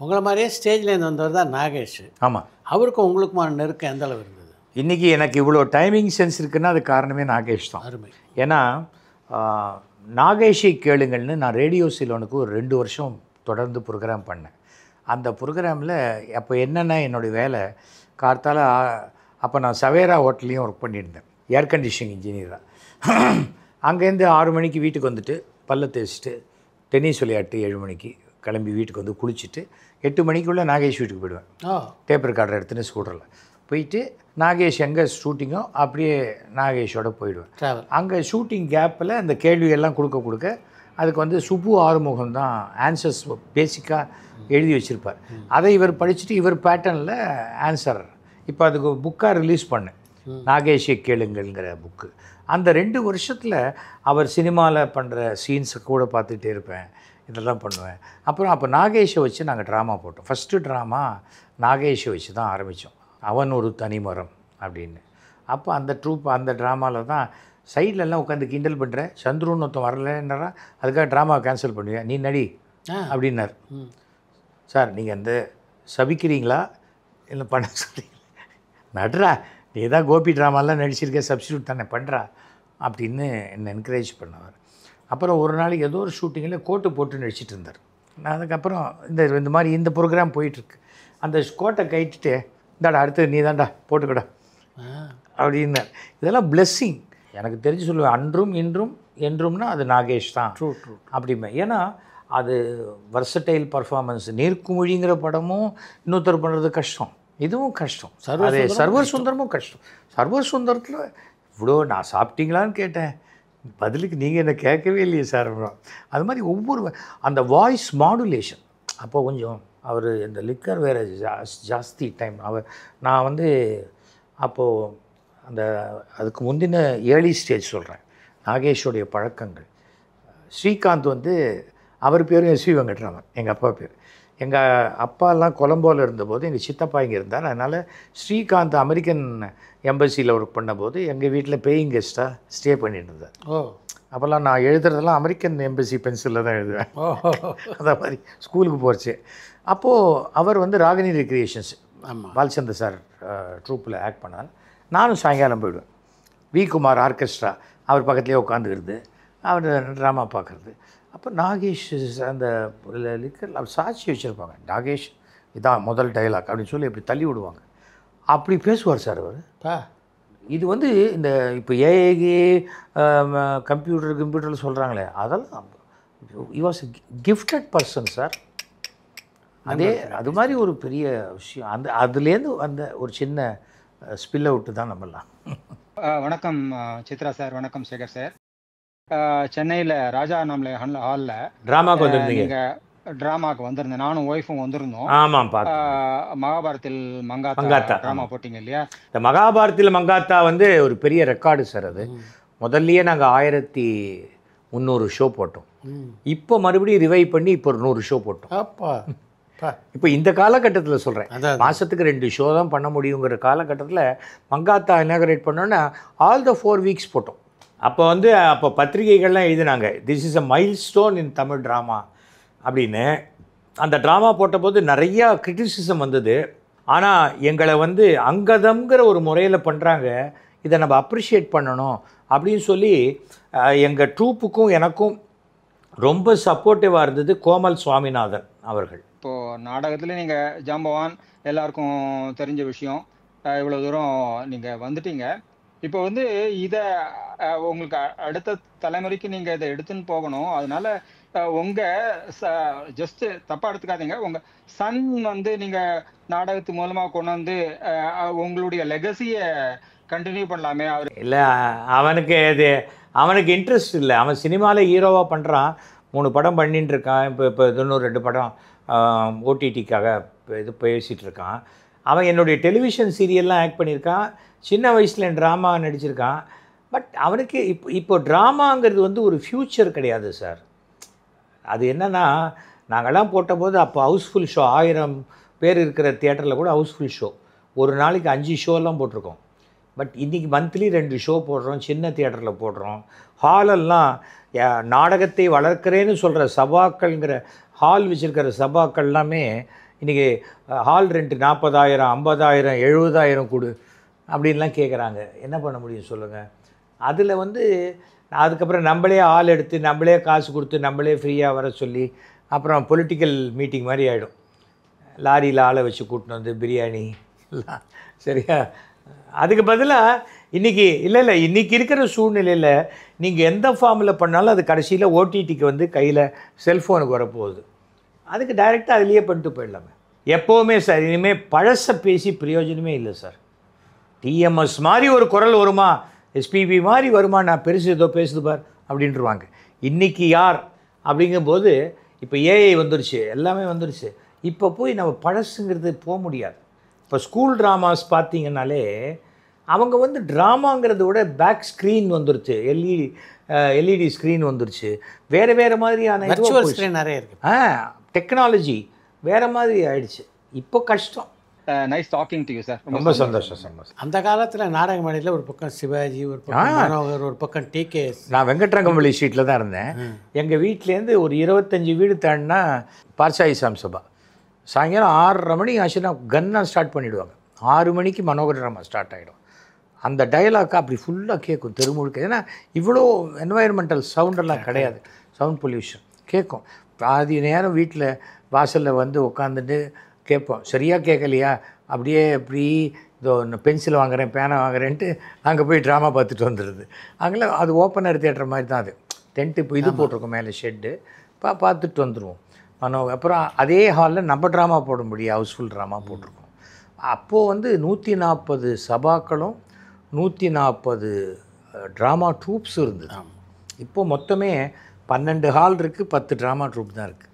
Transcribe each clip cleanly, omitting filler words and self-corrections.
உங்கள மாரியே ஸ்டேஜ்லேருந்து வந்தவர் தான் நாகேஷ். ஆமாம். அவருக்கும் உங்களுக்குமான நெருக்கம் எந்த அளவு இருந்தது? இன்றைக்கி எனக்கு இவ்வளோ டைமிங் சென்ஸ் இருக்குன்னா அது காரணமே நாகேஷ் தான். அருமை. ஏன்னா நாகேஷை கேளுங்கள்னு நான் ரேடியோ சிலோனுக்கு ஒரு 2 வருஷம் தொடர்ந்து ப்ரோக்ராம் பண்ணேன். அந்த ப்ரோக்ராமில் அப்போ என்னென்னா என்னுடைய வேலை கார்த்தால அப்போ நான் சவேரா ஹோட்டல்லையும் ஒர்க் பண்ணியிருந்தேன், ஏர் கண்டிஷனிங் இன்ஜினியராக. அங்கேருந்து 6 மணிக்கு வீட்டுக்கு வந்துட்டு பல்ல தேய்ச்சிட்டு டென்னிஸ் விளையாட்டு 7 மணிக்கு கிளம்பி வீட்டுக்கு வந்து குளிச்சுட்டு 8 மணிக்குள்ளே நாகேஷ் வீட்டுக்கு போயிடுவேன். டேப் ரெக்கார்டர் எடுத்துன்னு ஸ்கூட்டரில் போயிட்டு நாகேஷ் எங்கே ஷூட்டிங்கோ அப்படியே நாகேஷோட போயிடுவேன். அங்கே ஷூட்டிங் கேப்பில் அந்த கேள்வியெல்லாம் கொடுக்க அதுக்கு வந்து சுப்பு ஆறுமுகம் தான் ஆன்சர்ஸ் பேசிக்காக எழுதி வச்சுருப்பார். அதை இவர் படிச்சுட்டு இவர் பேட்டர்னில் ஆன்சர் இப்போ அதுக்கு புக்காக ரிலீஸ் பண்ணேன், நாகேஷை கேளுங்கள்ங்கிற புக்கு. அந்த 2 வருஷத்தில் அவர் சினிமாவில் பண்ணுற சீன்ஸை கூட பார்த்துட்டே இருப்பேன், இதெல்லாம் பண்ணுவேன். அப்புறம் அப்போ நாகேஷை வச்சு நாங்கள் ட்ராமா போட்டோம். ஃபஸ்ட்டு ட்ராமா நாகேஷை வச்சு தான் ஆரம்பித்தோம், அவன் ஒரு தனிமரம் அப்படின்னு. அப்போ அந்த அந்த ட்ராமாவில் தான் சைட்லலாம் உட்காந்து கிண்டல் பண்ணுறேன், சந்துருன்னு ஒருத்தன் வரலன்னா அதுக்காக ட்ராமாவை கேன்சல் பண்ணுவேன், நீ நடி அப்படின்னார். சார் நீங்கள் அந்த சபிக்கிறீங்களா இல்லை பண்ண சொல்கிறீங்களா, நடுறா நீ தான் கோபி ட்ராமாலாம் நடிச்சிருக்க, சப்ஸ்டியூட் தானே பண்ணுறா அப்படின்னு என்னை என்கரேஜ் பண்ணவர். அப்புறம் ஒரு நாளைக்கு ஏதோ ஒரு ஷூட்டிங்கில் கோட்டு போட்டு நடிச்சிட்டு இருந்தார். நான் அதுக்கப்புறம் இந்த மாதிரி இந்த ப்ரோக்ராம் போயிட்டுருக்கு, அந்த கோட்டை கைட்டுட்டு இந்தாடா அடுத்தது நீ தான்டா போட்டுக்கடா அப்படின்னார். இதெல்லாம் பிளெஸ்ஸிங். எனக்கு தெரிஞ்சு சொல்லுவேன், அன்றும் இன்றும் என்றும்னா அது நாகேஷ் தான் அப்படிமே. ஏன்னா அது வர்சடைல் பர்ஃபார்மன்ஸ். நீர்க்குமிழிங்கிற படமும் இன்னொருத்தர் பண்ணுறது கஷ்டம், இதுவும் கஷ்டம். அதே சர்வர் சுந்தரமும் கஷ்டம். சர்வர் சுந்தரத்தில் இவ்வளோ நான் சாப்பிட்டீங்களான்னு கேட்டேன், பதிலுக்கு நீங்கள் என்ன கேட்கவே இல்லையே சார். அது மாதிரி ஒவ்வொரு அந்த வாய்ஸ் மாடுலேஷன். அப்போ கொஞ்சம் அவர் இந்த லிக்கர் வேறு ஜாஸ்தி டைம். நான் வந்து அப்போது அதுக்கு முந்தின ஏர்லி ஸ்டேஜ் சொல்கிறேன், நாகேஷோடைய பழக்கங்கள். ஸ்ரீகாந்த் வந்து அவர் பேரும் எஸ்வி வெங்கட்ராமன், எங்கள் அப்பா பேர். எங்கள் அப்பாலாம் கொலம்போவில் இருந்தபோது எங்கள் சித்தப்பா இங்கே இருந்தார். அதனால் ஸ்ரீகாந்த் அமெரிக்கன் எம்பசியில் ஒர்க் பண்ணபோது எங்கள் வீட்டில் பேயிங் கெஸ்ட்டாக ஸ்டே பண்ணிட்டு இருந்தார். அப்போல்லாம் நான் எழுதுறதெல்லாம் அமெரிக்கன் எம்பசி பென்சிலில் தான் எழுதுவேன். அதே மாதிரி ஸ்கூலுக்கு போச்சு. அப்போது அவர் வந்து ராகினி ரெக்ரியேஷன்ஸ் பாலச்சந்தர் சார் ட்ரூப்பில் ஆக்ட் பண்ணால் நானும் சாயங்காலம் போயிடுவேன். வி குமார் ஆர்கெஸ்ட்ரா அவர் பக்கத்துலேயே உட்காந்துக்கிறது, அவர் ட்ராமா பார்க்குறது. அப்போ நாகேஷ் அந்த லிக்கர் அவர் சாட்சி வச்சுருப்பாங்க, நாகேஷ் இதான் முதல் டைலாக் அப்படின்னு சொல்லி இப்படி தள்ளி விடுவாங்க. அப்படி பேசுவார் சார் அவர். இது வந்து இந்த இப்போ ஏஏகே கம்ப்யூட்டரில் சொல்கிறாங்களே அதெல்லாம் he was a gifted person sir. அது மாதிரி ஒரு பெரிய விஷயம். அதுலேருந்து அந்த ஒரு சின்ன ஸ்பில் அவுட்டு தான் நம்மலாம். வணக்கம் சித்ரா சார், வணக்கம் சேகர் சார். சென்னையில் ராஜா நாமலை ஹாலில் ட்ராமாவுக்கு வந்திருந்தீங்க? ட்ராமாவுக்கு வந்திருந்தேன், நானும் ஒய்ஃபும் வந்திருந்தோம். ஆமாம், மகாபாரத்தில் மங்காத்தா ட்ராமா போட்டிங்க இல்லையா? இந்த மகாபாரத்தில் மங்காத்தா வந்து ஒரு பெரிய ரெக்கார்டு சார். அது முதல்லையே நாங்கள் 1300 ஷோ போட்டோம். இப்போ மறுபடியும் ரிவைவ் பண்ணி இப்போ ஒரு 100 ஷோ போட்டோம். அப்பா இப்போ இந்த காலகட்டத்தில் சொல்கிறேன், மாதத்துக்கு 2 ஷோ தான் பண்ண முடியுங்கிற காலகட்டத்தில் மங்காத்தா இனாகரேட் பண்ணோன்னா ஆல் த 4 வீக்ஸ் போட்டோம். அப்போ பத்திரிகைகள்லாம் எழுதினாங்க, this is a mile stone in Tamil drama அப்படின்னு. அந்த ட்ராமா போட்டபோது நிறையா கிரிட்டிசிசம் வந்தது. ஆனால் எங்களை வந்து அங்கதம்ங்கிற ஒரு முறையில் பண்ணுறாங்க, இதை நம்ம அப்ரிஷியேட் பண்ணணும் அப்படின்னு சொல்லி எங்கள் ட்ரூப்புக்கும் எனக்கும் ரொம்ப சப்போர்ட்டிவாக இருந்தது கோமல் சுவாமிநாதன் அவர்கள். இப்போது நாடகத்தில் நீங்கள் ஜாம்பவான் எல்லாருக்கும் தெரிஞ்ச விஷயம், இவ்வளோ தூரம் நீங்கள் வந்துட்டீங்க. இப்போ வந்து இதை உங்களுக்கு அடுத்த தலைமுறைக்கு நீங்கள் இதை எடுத்துன்னு போகணும். அதனால உங்கள் ஜஸ்ட்டு தப்பாக எடுத்துக்காதீங்க, உங்கள் சன் வந்து நீங்கள் நாடகத்து மூலமாக கொண்டு வந்து உங்களுடைய லெகசியை கண்டினியூ பண்ணலாமே. அவர் இல்லை, அவனுக்கு இன்ட்ரெஸ்ட் இல்லை. அவன் சினிமாவில் ஹீரோவாக பண்ணுறான், 3 படம் பண்ணிட்டு இருக்கான். இப்போ 2 படம் ஓடிடிக்காக இது பேசிகிட்டு இருக்கான். அவன் என்னுடைய டெலிவிஷன் சீரியல்லாம் ஆக்ட் பண்ணியிருக்கான், சின்ன வயசில் என் ட்ராமா நடிச்சிருக்கான். பட் அவனுக்கு இப்போ ட்ராமாங்கிறது வந்து ஒரு ஃப்யூச்சர் கிடையாது சார். அது என்னென்னா, நாங்கள்லாம் போட்டபோது அப்போ ஹவுஸ்ஃபுல் ஷோ, 1000 பேர் இருக்கிற தியேட்டரில் கூட ஹவுஸ்ஃபுல் ஷோ, ஒரு நாளைக்கு 5 ஷோலாம் போட்டிருக்கோம். பட் இன்றைக்கி மந்த்லி 2 ஷோ போடுறோம், சின்ன தியேட்டரில் போடுறோம். ஹாலெல்லாம் நாடகத்தை வளர்க்குறேன்னு சொல்கிற சபாக்கள்ங்கிற ஹால் வச்சுருக்கிற சபாக்கள் எல்லாமே இன்றைக்கி ஹால் ரெண்ட் 40,000 50,000 70,000 கொடு அப்படின்லாம் கேட்குறாங்க. என்ன பண்ண முடியும் சொல்லுங்கள்? அதில் வந்து அதுக்கப்புறம் நம்மளே ஆள் எடுத்து நம்மளே காசு கொடுத்து நம்மளே ஃப்ரீயாக வர சொல்லி அப்புறம் பொலிட்டிக்கல் மீட்டிங் மாதிரி ஆகிடும். லாரியில் ஆளை வச்சு கூட்டின்னு வந்து பிரியாணி எல்லாம் சரியா. அதுக்கு பதிலாக இன்றைக்கி இல்லை இன்றைக்கி இருக்கிற சூழ்நிலையில் நீங்கள் எந்த ஃபார்மில் பண்ணாலும் அது கடைசியில் ஓடிடிக்கு வந்து கையில் செல்ஃபோனுக்கு வரப்போகுது. அதுக்கு டைரெக்டாக அதுலேயே பண்ணிட்டு போயிடலாமே. எப்போவுமே சார் இனிமேல் பழசை பேசி பிரயோஜனமே இல்லை சார். டிஎம்எஸ் மாதிரி ஒரு குரல் வருமா, எஸ்பிபி மாதிரி வருமா, நான் பெருசு ஏதோ பேசுது பார் அப்படின்ட்டுருவாங்க. இன்றைக்கி யார் அப்படிங்கும்போது இப்போ ஏஐ வந்துருச்சு, எல்லாமே வந்துருச்சு. இப்போ போய் நம்ம பழசுங்கிறது போக முடியாது. இப்போ ஸ்கூல் ட்ராமாஸ் பார்த்தீங்கன்னாலே அவங்க வந்து ட்ராமாங்கிறத விட பேக் ஸ்க்ரீன் வந்துருச்சு, எல்இடி ஸ்க்ரீன் வந்துருச்சு, வேறு வேறு மாதிரியான விர்ச்சுவல் ஸ்க்ரீன் நிறைய இருக்குது. டெக்னாலஜி வேறு மாதிரி ஆயிடுச்சு. இப்போ கஷ்டம். Nice talking to you sir. ரொம்ப சந்தோஷம். அந்த காலத்தில் நாடக மேடையில் ஒரு பக்கம் சிவாஜி, ஒரு பக்கம் மனோகர், ஒரு பக்கம் டிகேஎஸ். நான் வெங்கட்ரங்கம்பள்ளி ஸ்ட்ரீட்டில் தான் இருந்தேன். எங்கள் வீட்டிலேருந்து ஒரு 25 வீடு தாண்டினா பார்சாயி சாம்சபா. சாயங்காலம் 6:30 மணி ஆச்சுன்னா கன்னாக ஸ்டார்ட் பண்ணிவிடுவாங்க. 6 மணிக்கு மனோகர் ட்ராமா ஸ்டார்ட் ஆகிடும். அந்த டயலாக் அப்படி ஃபுல்லாக கேட்கும் தெருமுழுக்க. ஏன்னா இவ்வளோ என்வாயர்மெண்டல் சவுண்டெல்லாம் கிடையாது, சவுண்ட் பொல்யூஷன் கேட்கும். பாதி நேரம் வீட்டில் வாசலில் வந்து உட்காந்துட்டு கேட்போம். சரியாக கேட்கலையா அப்படியே இப்படி இதோ பென்சில் வாங்குறேன் பேனை வாங்குறேன்ட்டு அங்கே போய் ட்ராமா பார்த்துட்டு வந்துடுது. அங்கே அது ஓப்பனர் தியேட்டர் மாதிரி தான். அது டென்ட்டு இப்போ இது போட்டிருக்கோம் மேலே ஷெட்டு, பார்த்துட்டு வந்துடுவோம். அப்புறம் அதே ஹாலில் நம்ம ட்ராமா போட முடியும், ஹவுஸ்ஃபுல் ட்ராமா போட்டிருக்கோம். அப்போது வந்து 140 சபாக்களும் 140 ட்ராமா ட்ரூப்ஸ் இருந்தது. இப்போது மொத்தமே 12 ஹால் இருக்குது, 10 ட்ராமா ட்ரூப் தான் இருக்குது.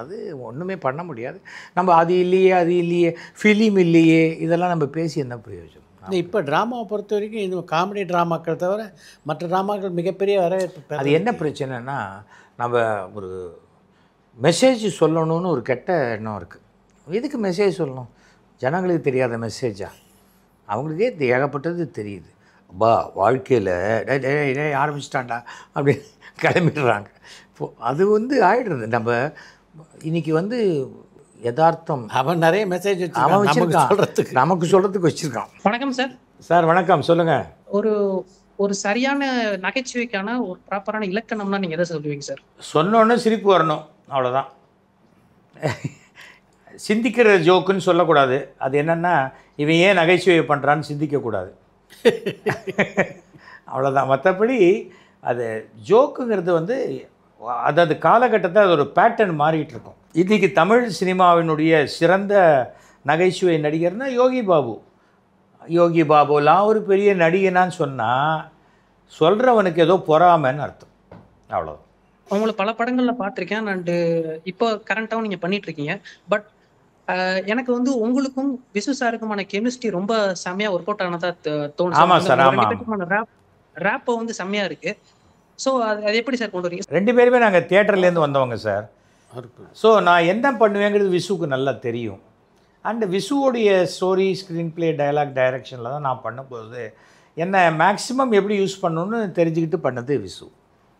அது ஒன்றுமே பண்ண முடியாது. நம்ம அது இல்லையே ஃபிலிம் இல்லையே இதெல்லாம் நம்ம பேசி என்ன பிரயோஜனம்? இப்போ ட்ராமாவை பொறுத்த வரைக்கும் இந்த காமெடி ட்ராமாக்கள் தவிர மற்ற ட்ராமாக்கள் மிகப்பெரிய வரவேற்பு. அது என்ன பிரச்சனைனா, நம்ம ஒரு மெசேஜ் சொல்லணும்னு ஒரு கெட்ட எண்ணம் இருக்குது. எதுக்கு மெசேஜ் சொல்லணும்? ஜனங்களுக்கு தெரியாத மெசேஜா? அவங்களுக்கே ஏகப்பட்டது தெரியுது. அப்பா வாழ்க்கையில் ஆரம்பிச்சிட்டாண்டா அப்படின்னு கிளம்பிடுறாங்க. இப்போது அது வந்து ஆகிடுறது. நம்ம இன்றைக்கி வந்து யதார்த்தம் அவன் நிறைய மெசேஜ் அவன் வச்சுருக்கான், நமக்கு சொல்கிறதுக்கு வச்சுருக்கான். வணக்கம் சார். சார் வணக்கம், சொல்லுங்கள். ஒரு சரியான நகைச்சுவைக்கான ஒரு ப்ராப்பரான இலக்கணம்னா நீங்கள் எதை சொல்லுவீங்க சார்? சொன்னோன்னு சிரிப்பு வரணும், அவ்வளோதான். சிந்திக்கிற ஜோக்குன்னு சொல்லக்கூடாது. அது என்னென்னா இவன் ஏன் நகைச்சுவை பண்ணுறான்னு சிந்திக்கக்கூடாது, அவ்வளோதான். மற்றபடி அது ஜோக்குங்கிறது வந்து அதாவது காலகட்டத்தை அது ஒரு பேட்டர்ன் மாறிட்டு இருக்கும். இன்றைக்கி தமிழ் சினிமாவினுடைய சிறந்த நகைச்சுவை நடிகர்னால் யோகி பாபுலாம் ஒரு பெரிய நடிகனான்னு சொன்னால் சொல்கிறவனுக்கு ஏதோ பொறாமைன்னு அர்த்தம், அவ்வளோதான். உங்களை பல படங்களில் பார்த்துருக்கேன் அண்டு இப்போ கரண்ட்டாகவும் நீங்கள் பண்ணிகிட்ருக்கீங்க. பட் எனக்கு வந்து உங்களுக்கும் விசு சாருக்குமான கெமிஸ்ட்ரி ரொம்ப செம்மையாக ஒர்க் அவுட் ஆனதாக தோணுது. ஆமாம் சார், ஆமாம். ரேப்பை வந்து செம்மையாக இருக்குது. ஸோ அது எப்படி சார் கொண்டு வரீங்க? 2 பேருமே நாங்கள் தியேட்டர்லேருந்து வந்தவங்க சார். ஸோ நான் என்ன பண்ணுவேங்கிறது விசுவுக்கு நல்லா தெரியும். அண்ட் விசுவோடைய ஸ்டோரி, ஸ்க்ரீன் பிளே, டயலாக், டைரக்ஷனில் தான் நான் பண்ணும்போது என்ன மேக்ஸிமம் எப்படி யூஸ் பண்ணணுன்னு தெரிஞ்சுக்கிட்டு பண்ணது விசு.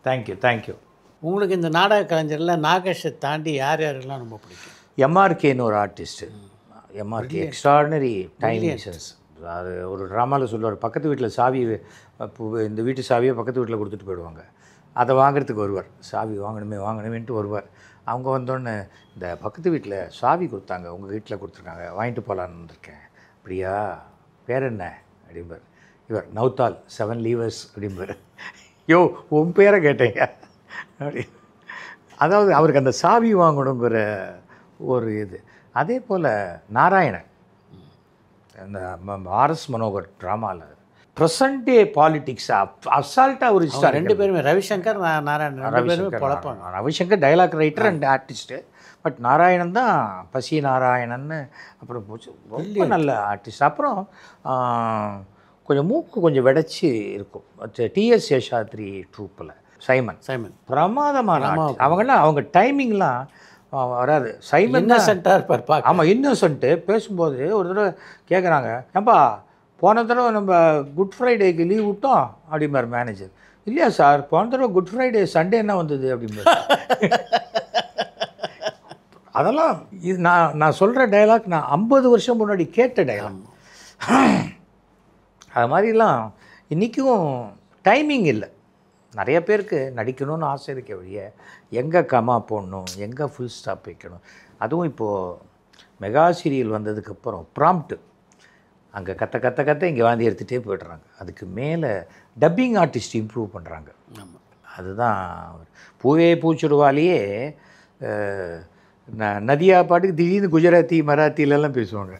தேங்க்யூ. உங்களுக்கு இந்த நாடக கலைஞரில் நாகேஷை தாண்டி யாரெல்லாம் ரொம்ப பிடிக்கும்? எம்ஆர்கேன்னு ஒரு ஆர்டிஸ்ட்டு. MRK extraordinary டைமிஷன்ஸ். அது ஒரு ட்ராமாவில் சொல்லுவார், பக்கத்து வீட்டில் சாவி, இந்த வீட்டு சாவியை பக்கத்து வீட்டில் கொடுத்துட்டு போயிடுவாங்க. அதை வாங்குறதுக்கு வருவார். சாவி வாங்கணுமேன்ட்டு வருவார். அவங்க வந்தோடனே இந்த பக்கத்து வீட்டில் சாவி கொடுத்தாங்க, உங்கள் வீட்டில் கொடுத்துருக்காங்க, வாங்கிட்டு போகலான்னு வந்திருக்கேன். அப்படியா, பேர் என்ன அப்படிம்பார். இவர் நௌத்தால் 7 லீவர்ஸ் அப்படிம்பார். யோ உன் பேரை கேட்டேங்க அப்படி. அதாவது அவருக்கு அந்த சாவி வாங்கணுங்கிற ஒரு இது. அதே போல் நாராயணன், அந்த ஆர்எஸ் மனோகர் ட்ராமாவில் ப்ரெசன்ட் டே பாலிட்டிக்ஸ் அசால்ட்டாக ஒரு ஹிஸ்டாரி. 2 பேருமே Ravishankar Narayanan. Ravishankar dialogue writer and artist. But Narayanan தான் பசி நாராயணன்னு அப்புறம் போச்சு. ரொம்ப நல்ல ஆர்டிஸ்ட். அப்புறம் கொஞ்சம் மூக்கு கொஞ்சம் வெடைச்சி இருக்கும். டிஎஸ் சேஷாத்ரி ட்ரூப்பில் சைமன் பிரமாதமான. அவங்கெல்லாம் அவங்க டைமிங்லாம் வராது. சைமன் இன்னசென்ட்டாக இருப்பார். ஆமாம், இன்னசென்ட்டு. பேசும்போது ஒரு தடவை கேட்குறாங்க, ஏன்பா போன தடவை நம்ம குட் ஃப்ரைடேக்கு லீவ் விட்டோம் அப்படிம்பார் மேனேஜர். இல்லையா சார், போன தடவை குட் ஃப்ரைடே சண்டே என்ன வந்தது அப்படிம்பார். அதெல்லாம் இது நான் சொல்கிற டைலாக் நான் 50 வருஷம் முன்னாடி கேட்ட டைலாக். அது மாதிரிலாம் இன்றைக்கும் டைமிங் இல்லை. நிறைய பேருக்கு நடிக்கணும்னு ஆசை இருக்க வழிய எங்கே கமா போடணும், எங்கே ஃபுல் ஸ்டாப் வைக்கணும். அதுவும் இப்போது மெகா சீரியல் வந்ததுக்கப்புறம் ப்ராம்ப்ட்டு அங்கே கத்த இங்கே வாந்தி எடுத்துகிட்டே போய்ட்றாங்க. அதுக்கு மேலே டப்பிங் ஆர்டிஸ்ட் இம்ப்ரூவ் பண்ணுறாங்க. அதுதான் பூவே பூச்சுடுவாலேயே நதியா பாட்டுக்கு திடீர்னு குஜராத்தி மராத்திலெல்லாம் பேசுவாங்க.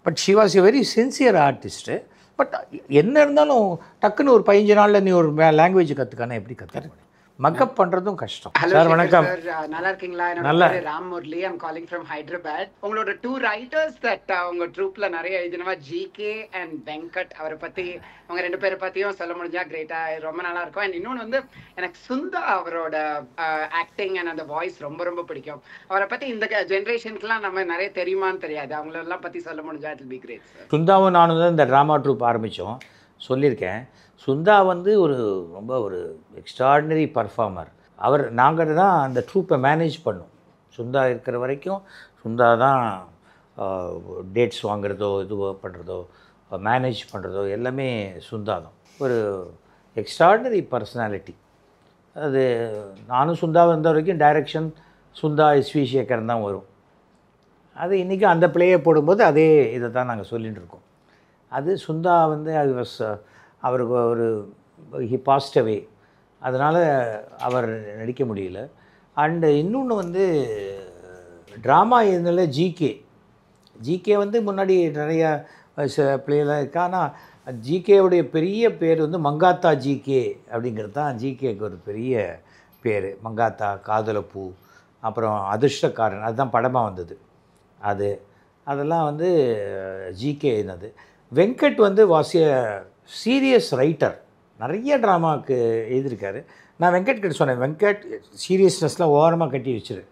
But she was a very sincere artist. But என்ன இருந்தாலும் டக்குன்னு ஒரு 15 நாளில் நீ ஒரு லாங்குவேஜ் கற்றுக்கானா எப்படி கற்றுக்க மக்கப் பண்ணுறதும் கஷ்டம். சார் வணக்கம். நல்லா இருக்கீங்களா? என்னோட பேரு Ram Murali. I'm calling from Hyderabad. உங்களோட 2 ரைட்டர்ஸ் தட் உங்க ட்ரூப்ல நிறைய எழுதினவா ஜிகே அண்ட் வெங்கட், அவரை பத்தி அவங்க 2 பேரை பத்தியும் சொல்ல முடிஞ்சா கிரேட்டா ரொம்ப நல்லா இருக்கும். அண்ட் இன்னொன்று வந்து எனக்கு சுந்தா அவரோட ஆக்டிங் அண்ட் அந்த வாய்ஸ் ரொம்ப ரொம்ப பிடிக்கும். அவரை பத்தி இந்த ஜென்ரேஷனுக்குலாம் நம்ம நிறைய தெரியுமான்னு தெரியாது. அவங்களெல்லாம் பற்றி சொல்ல முடிஞ்சா it will be great sir. சுந்தாவும் நானும் தான் இந்த ட்ராமா ட்ரூப் ஆரம்பித்தோம், சொல்லியிருக்கேன். சுந்தா வந்து ரொம்ப ஒரு எக்ஸ்ட்ராடினரி பர்ஃபார்மர். நாங்கள் தான் அந்த ட்ரூப்பை மேனேஜ் பண்ணோம். சுந்தா இருக்கிற வரைக்கும் சுந்தா தான் டேட்ஸ் வாங்குறதோ இது பண்ணுறதோ மேனேஜ் பண்ணுறதோ எல்லாமே சுந்தா தான். ஒரு எக்ஸ்ட்ராடினரி பர்சனாலிட்டி. அது நானும் சுந்தா வந்த வரைக்கும் டைரக்ஷன் சுந்தா எஸ்வி சேகர் தான் வரும். அது இன்றைக்கும் அந்த பிளேயை போடும்போது அதே இதை தான் நாங்கள் சொல்லிகிட்டு இருக்கோம். அது சுந்தா வந்து அவருக்கு ஹி பாஸ்ட் அவே, அதனால் அவர் நடிக்க முடியல. அண்டு இன்னொன்று வந்து ட்ராமா இதனால ஜிகே வந்து முன்னாடி நிறையா பிளேலாம் இருக்கா. ஆனால் ஜிகேவுடைய பெரிய பேர் வந்து மங்காத்தா ஜிகே அப்படிங்கிறது தான் ஜிகேக்கு ஒரு பெரிய பேர். மங்காத்தா, காதலப்பூ, அப்புறம் அதிர்ஷ்டக்காரன், அதுதான் படமாக வந்தது. அதெல்லாம் வந்து ஜிகே என்னது. வெங்கட் வந்து வாஸ் எ சீரியஸ் ரைட்டர், நிறைய ட்ராமாவுக்கு எழுதியிருக்காரு. நான் வெங்கட் கிட்ட சொன்னேன், வெங்கட் சீரியஸ்னஸ்லாம் ஓரமாக கட்டி வச்சிரு.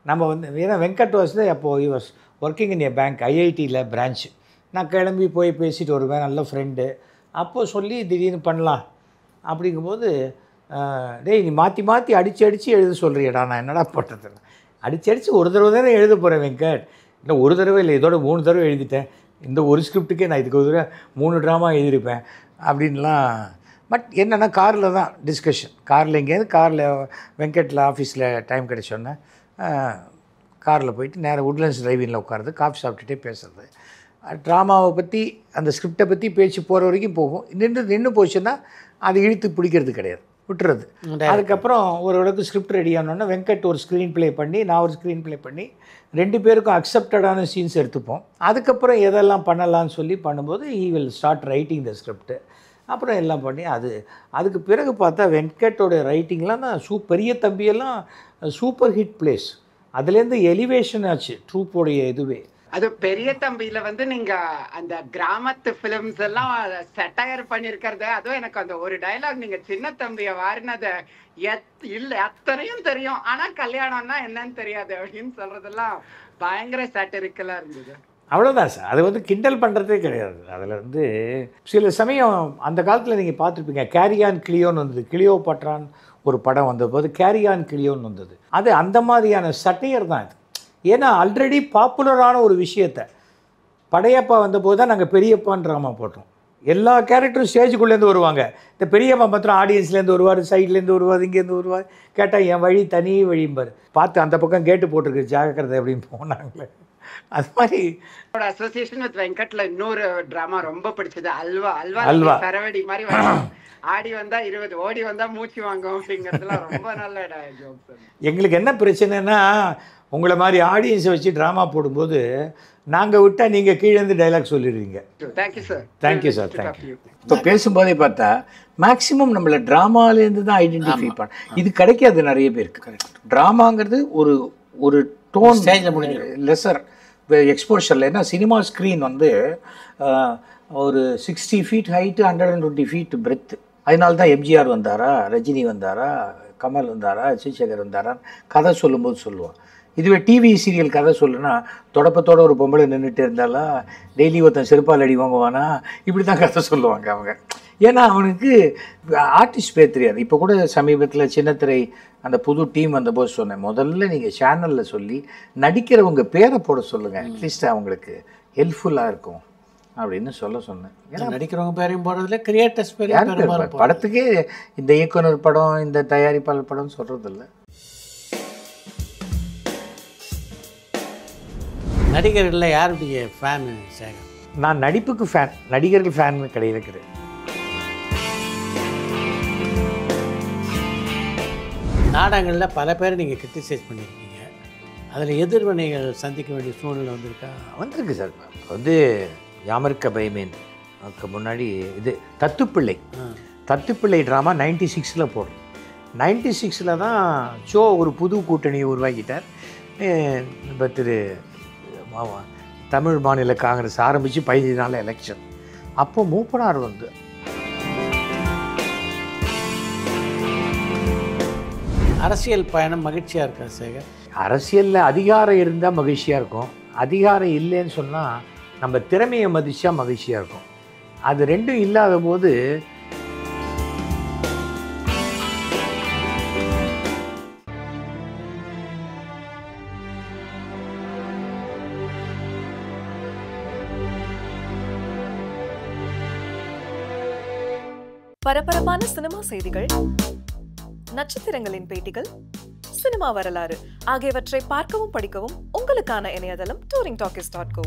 நம்ம வந்து ஏன்னா வெங்கட் வாஸ் அப்போது was working in A bank, ஐஐடியில் பிரான்ச்சு. நான் கிளம்பி போய் பேசிட்டு வருவேன், நல்ல ஃப்ரெண்டு. அப்போது சொல்லி திடீர்னு பண்ணலாம் அப்படிங்கும்போது, டேய் நீ மாற்றி அடித்து எழுத சொல்கிறியடா, நான் என்னடா போட்டது. அடித்து ஒரு தடவை தானே எழுத போகிறேன் வெங்கட். இல்லை ஒரு தடவை இல்லை, இதோட 3 தடவை எழுதிட்டேன். இந்த ஒரு ஸ்கிரிப்டுக்கே நான் இதுக்கு ஒரு தடவை 3 ட்ராமா எழுதியிருப்பேன் அப்படின்லாம். பட் என்னென்னா காரில் தான் டிஸ்கஷன். காரில் வெங்கட்டில் ஆஃபீஸில் டைம் கிடைச்சோன்னே காரில் போயிட்டு நேராக உட்லண்ட்ஸ் டிரைவிங்கில் உட்காருது, காஃபி சாப்பிட்டுட்டே பேசுறது. ட்ராமாவை பற்றி அந்த ஸ்கிரிப்டை பற்றி பேச்சு போகிற வரைக்கும் போகும். நின்று போச்சுன்னா அது இழுத்து பிடிக்கிறது கிடையாது, விட்டுறது. அதுக்கப்புறம் ஓரளவுக்கு ஸ்கிரிப்ட் ரெடி ஆனோன்னா வெங்கட் ஒரு ஸ்க்ரீன் ப்ளே பண்ணி, நான் ஒரு ஸ்க்ரீன் ப்ளே பண்ணி 2 பேருக்கும் அக்செப்டடான சீன்ஸ் எடுத்துப்போம். அதுக்கப்புறம் எதெல்லாம் பண்ணலான்னு சொல்லி பண்ணும்போது he will start writing the script. அப்புறம் எல்லாம் பண்ணி அதுக்கு பிறகு பார்த்தா வெங்கட்டோட ரைட்டிங்லாம் தான் பெரிய தம்பியெல்லாம் சூப்பர் ஹிட் பிளேஸ். அதுலேருந்து எலிவேஷன் ஆச்சு ட்ரூப்போடைய இதுவே. அது பெரிய தம்பியில வந்து நீங்க அந்த கிராமத்து பிலிம்ஸ் எல்லாம் செட்டையர் பண்ணிருக்கிறது, அதுவும் எனக்கு அந்த ஒரு டயலாக் நீங்க சின்ன தம்பிய வாரினத இல்ல அத்தனையும் தெரியும், ஆனா கல்யாணம்னா என்னன்னு தெரியாது அப்படின்னு சொல்றதெல்லாம் பயங்கர சாட்டிரிக்கலா இருந்தது. அவ்வளோதான் சார். அது வந்து கிண்டல் பண்ணுறதே கிடையாது. அதில் வந்து சில சமயம் அந்த காலத்தில் நீங்கள் பார்த்துருப்பீங்க, கேரியான் கிளியோன்னு வந்தது. கிளியோ பட்ரான் ஒரு படம் வந்தபோது கேரியான் கிளியோன்னு வந்தது. அது அந்த மாதிரியான சட்டையர் தான் இது. ஏன்னா ஆல்ரெடி பாப்புலரான ஒரு விஷயத்தை படையப்பா வந்தபோது தான் நாங்கள் பெரியப்பான்னு ட்ராமா போட்டோம். எல்லா கேரக்டரும் ஸ்டேஜுக்குள்ளேருந்து வருவாங்க. இந்த பெரியப்பா மாத்திரம் ஆடியன்ஸ்லேருந்து வருவார், சைட்லேருந்து வருவார், இங்கேருந்து வருவார். கேட்டால் என் வழி தனி வழிம்பார். பார்த்து அந்த பக்கம் கேட்டு போட்டிருக்கு ஜாக்கிரதை அப்படின்னு போனாங்களே. அது மாதிரி அசோசியேஷன் வித் வெங்கட்ல இன்னொரு டிராமா ரொம்ப பிடிச்சது, அல்வா சரவடி மாதிரி ஆடி வந்தா 20, ஓடி வந்தா மூச்சு வாங்கும் அப்படிங்கிறதுலாம் ரொம்ப நல்ல ஜோக்ஸ். எங்களுக்கு என்ன பிரச்சனைனா, உங்களை மாதிரி ஆடியன்ஸை வச்சு ட்ராமா போடும்போது நாங்கள் விட்டால் நீங்கள் கீழேருந்து டைலாக் சொல்லிடுவீங்க. Thank you sir. Thank you sir, thank you. இப்போ பேசும்போதே பார்த்தா மேக்ஸிமம் நம்மளை ட்ராமாலேருந்து தான் ஐடென்டிஃபை பண்ண, இது கிடைக்காது நிறைய பேருக்கு. ட்ராமாங்கிறது ஒரு டோன் ஸ்டேஜில் முடிஞ்சு லெசர் எக்ஸ்போஷரில். ஏன்னா சினிமா ஸ்க்ரீன் வந்து ஒரு 60 feet ஹைட்டு, 120 feet பிரெத்து. அதனால தான் எம்ஜிஆர் வந்தாரா, ரஜினி வந்தாரா, கமல் வந்தாரா, சிவசேகர் வந்தாரா கதை சொல்லும்போது சொல்லுவான். இதுவே டிவி சீரியல் கதை சொல்லுன்னா தொடப்பத்தோட ஒரு பொம்பளை நின்றுட்டு இருந்தாலா, டெய்லி ஒருத்தன் செருப்பால் அடி வாங்குவானா, இப்படி தான் கதை சொல்லுவாங்க அவங்க. ஏன்னா அவனுக்கு ஆர்டிஸ்ட் பேர் தெரியாது. இப்போ கூட சமீபத்தில் சின்னத்திரை அந்த புது டீம் வந்தபோது சொன்னேன், முதல்ல நீங்கள் சேனலில் சொல்லி நடிக்கிறவங்க பேரை போட சொல்லுங்கள், அட்லீஸ்ட் அவங்களுக்கு ஹெல்ப்ஃபுல்லாக இருக்கும் அப்படின்னு சொன்னேன். ஏன்னா நடிக்கிறவங்க பேரையும் போடுறதுல கிரியேட்டர்ஸ் பேரையும் படத்துக்கே இந்த இயக்குனர் படம் இந்த தயாரிப்பாளர் படம் சொல்கிறதில்ல. நடிகர்களில் யாருடைய ஃபேனு சேகர்? நான் நடிப்புக்கு ஃபேன், நடிகர்கள் ஃபேன் கிடையாது. நாடகங்களில் பல பேர் நீங்கள் கிரிட்டிசைஸ் பண்ணியிருக்கீங்க, அதில் எதிர்வினைகள் சந்திக்க வேண்டிய சூழ்நிலை வந்திருக்கா? வந்திருக்கு சார். வந்து யாமர்க்க பயமேன் அதுக்கு முன்னாடி இது தத்துப்பிள்ளை ட்ராமா 96 போடுறோம். 96 தான் ஷோ ஒரு புது கூட்டணியை உருவாக்கிட்டார். இப்போ தமிழ் மாநில காங்கிரஸ் ஆரம்பித்து 15 நாள் எலெக்ஷன். அப்போ மூப்பனார் வந்து அரசியல் பயணம் மகிழ்ச்சியாக இருக்கா சேகர்? அரசியலில் அதிகாரம் இருந்தால் மகிழ்ச்சியாக இருக்கும், அதிகாரம் இல்லைன்னு சொன்னால் நம்ம திறமையை மதிச்சா மகிழ்ச்சியாக இருக்கும். அது ரெண்டும் இல்லாத போது பரபரப்பான சினிமா செய்திகள், நட்சத்திரங்களின் பேட்டிகள், சினிமா வரலாறு ஆகியவற்றை பார்க்கவும் படிக்கவும் உங்களுக்கான இணையதளம் touringtalkies.co.